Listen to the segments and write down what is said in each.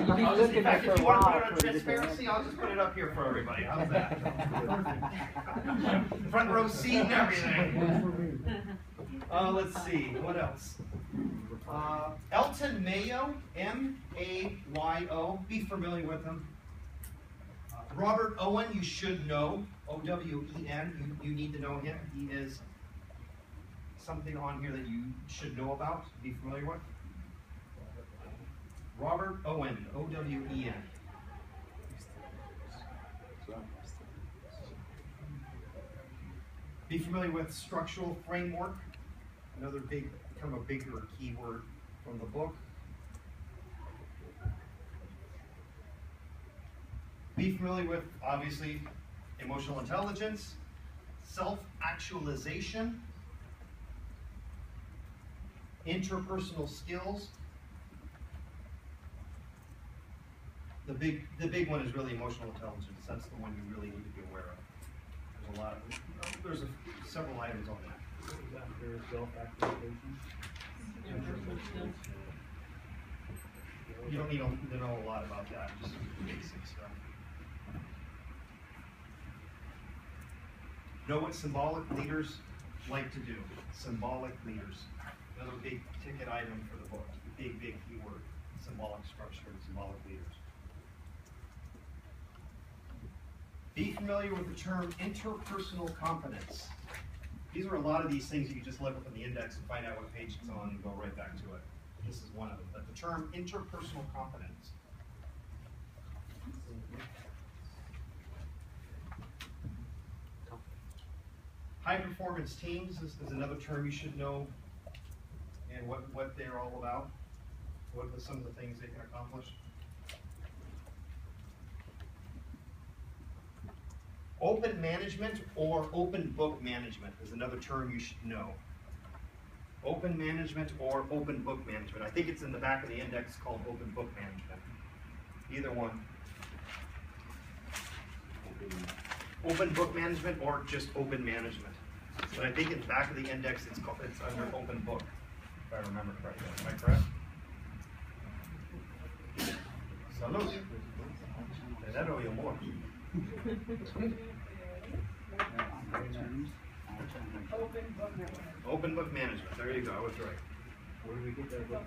I'll just, in fact, if you want to put it on for a transparency, I'll just put it up here for everybody. How's that? Front row seat and everything. Let's see, what else? Elton Mayo, M-A-Y-O. Be familiar with him. Robert Owen, you should know. O-W-E-N, you need to know him. He is something on here that you should know about, be familiar with. Robert Owen, O-W-E-N. Be familiar with structural framework, another big, kind of a bigger keyword from the book. Be familiar with, obviously, emotional intelligence, self-actualization, interpersonal skills. The big one is really emotional intelligence. That's the one you really need to be aware of. There's a lot of, there's several items on that. You don't need to know a lot about that, just basic stuff. Know what symbolic leaders like to do. Symbolic leaders. Another big ticket item for the book. Big keyword. Symbolic structure and symbolic leaders. Be familiar with the term interpersonal competence. These are a lot of these things you can just look up in the index and find out what page it's on and go right back to it. This is one of them. But the term interpersonal competence. High performance teams is another term you should know, and what they're all about. What are some of the things they can accomplish. Open management or open book management is another term you should know. Open management or open book management. I think it's in the back of the index called open book management. Either one. Open book management or just open management. But I think in the back of the index it's under open book, if I remember correctly. Am I correct? Salud. Dinero y amor. Open book management. There you go. I was right. Where do we get that book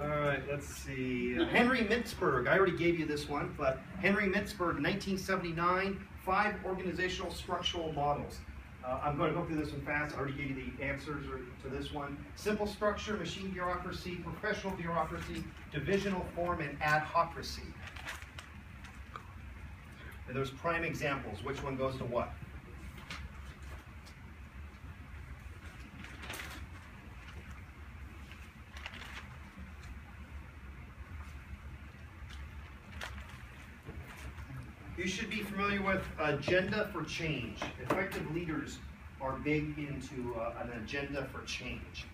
All right, let's see. Henry Mintzberg. I already gave you this one, but Henry Mintzberg, 1979, 5 organizational structural models. I'm going to go through this one fast. I already gave you the answers to this one. Simple structure, machine bureaucracy, professional bureaucracy, divisional form, and adhocracy. And there's prime examples. Which one goes to what? You should be familiar with agenda for change. Effective leaders are big into an agenda for change.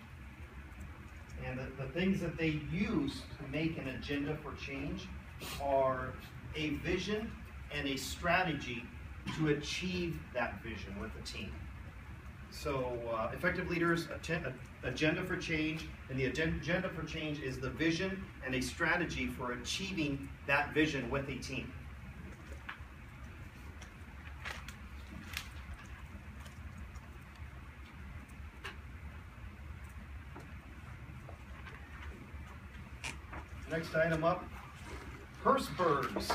And the things that they use to make an agenda for change are a vision and a strategy to achieve that vision with the team. So effective leaders, agenda for change, and the agenda for change is the vision and a strategy for achieving that vision with a team. Next item up, Herzberg's,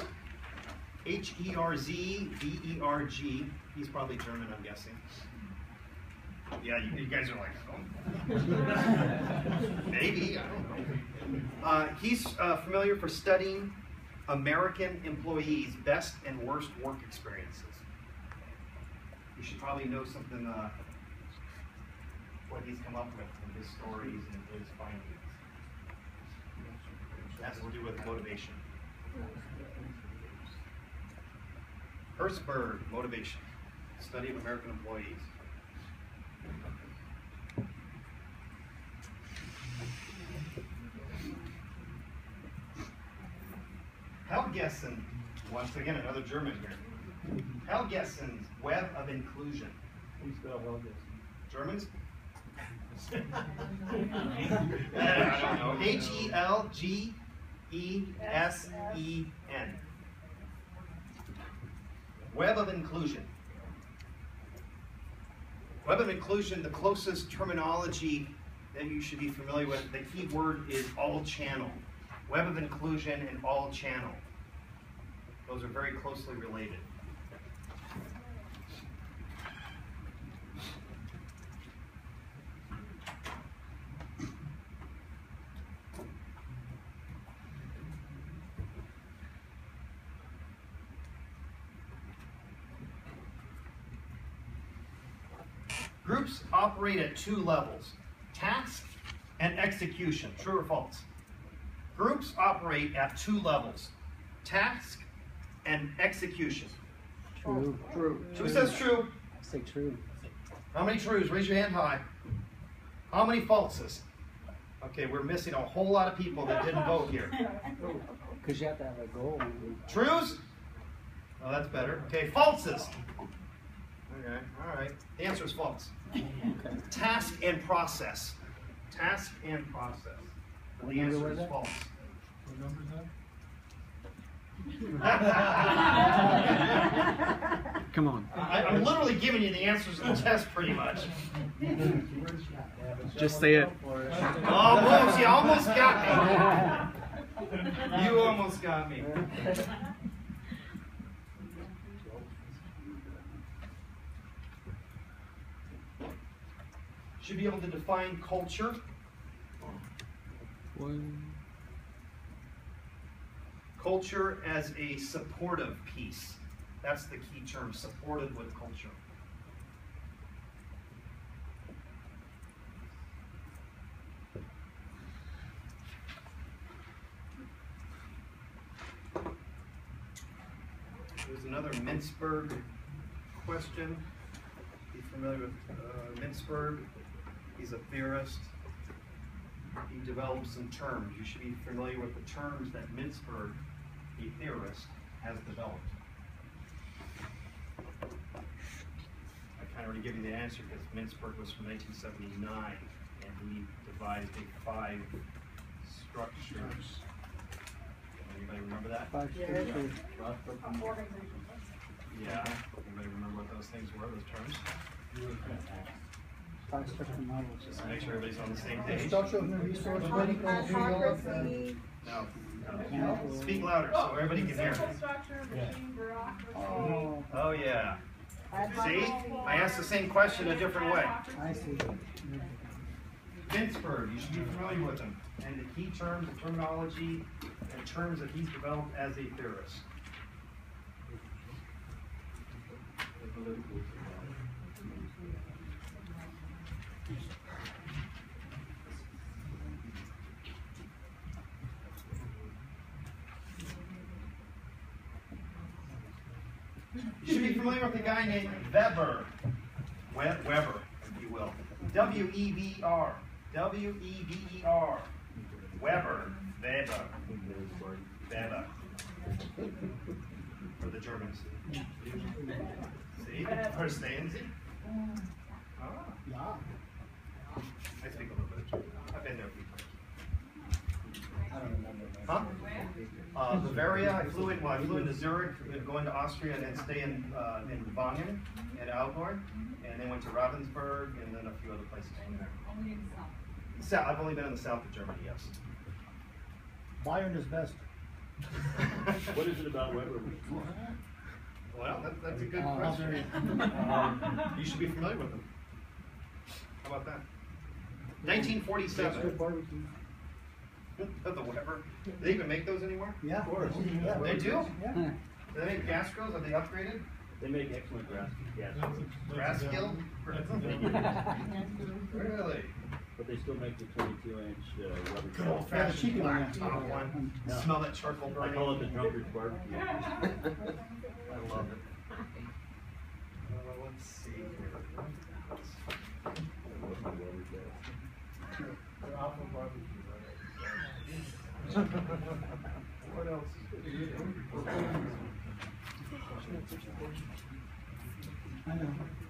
H-E-R-Z-B-E-R-G. He's probably German, I'm guessing. Yeah, you guys are like, oh. Maybe, I don't know. He's familiar for studying American employees' best and worst work experiences. You should probably know something, what he's come up with in his stories and his findings. Has to do with motivation. Herzberg, motivation. Study of American employees. Helgessen, once again, another German here. Helgessen's Web of Inclusion. Please spell Helgessen. Germans? I don't know. Helgesen. Web of Inclusion. Web of Inclusion, the closest terminology that you should be familiar with, the key word is all channel. Web of Inclusion and all channel. Those are very closely related. Groups operate at two levels, task and execution. True or false? Groups operate at two levels, task and execution. True. True. Who says true? I say true. How many trues? Raise your hand high. How many falses? Okay, we're missing a whole lot of people that didn't vote here. Because you have to have a goal. Trues? Oh, that's better. Okay, falses. Okay, all right. The answer is false. Okay. Task and process. Task and process. So the answer is false. What number is Come on. I'm literally giving you the answers to the test pretty much. Just say it. Almost, you almost got me. You almost got me. Should be able to define culture. Culture as a supportive piece. That's the key term, supported with culture. There's another Mintzberg question. Be familiar with Mintzberg. He's a theorist. He developed some terms. You should be familiar with the terms that Mintzberg, a theorist, has developed. I kind of already give you the answer because Mintzberg was from 1979 and he devised a 5 structures. Anybody remember that? Five structures. Yeah. Anybody remember what those things were, those terms? Five structure models. Just to make sure everybody's on the same page. Structure of human resource, medical, Autocracy, No. Speak louder so everybody can hear. social structure, machine bureaucracy. Oh yeah. ad hoc See? role, I asked the same question a different way. I see. Mintzberg, you should be familiar with him. And the key terms, the terminology, and terms that he's developed as a theorist. You should be familiar with a guy named Weber. Weber, if you will. W-E-B-R. W-E-B-E-R. Weber. Weber. Weber. For the Germans. See? Verstehen Sie? Ah. yeah. I speak a little bit of German. I've been there a few times. I don't remember. Huh? Bavaria, I flew into Zurich, going to Austria, and then stay in Wangen at Alborn, and then went to Ravensburg, and then a few other places from there. I've only been in the south of Germany, yes. Bayern is best. What is it about Weber? Well, that's a good question. You should be familiar with them. How about that? 1947. Good barbecue. The Weber. Do they even make those anymore? Yeah. Of course. Yeah. They do? Yeah. Do they make gas grills? Are they upgraded? They make excellent grass. Yes. Grass gill? Really? But they still make the 22-inch rubber Good saw. old fashioned cheapy one, black yeah. top one. Yeah. Smell that charcoal I burning. call it the drunkard's barbecue. I love it. Let's see here. What else I know.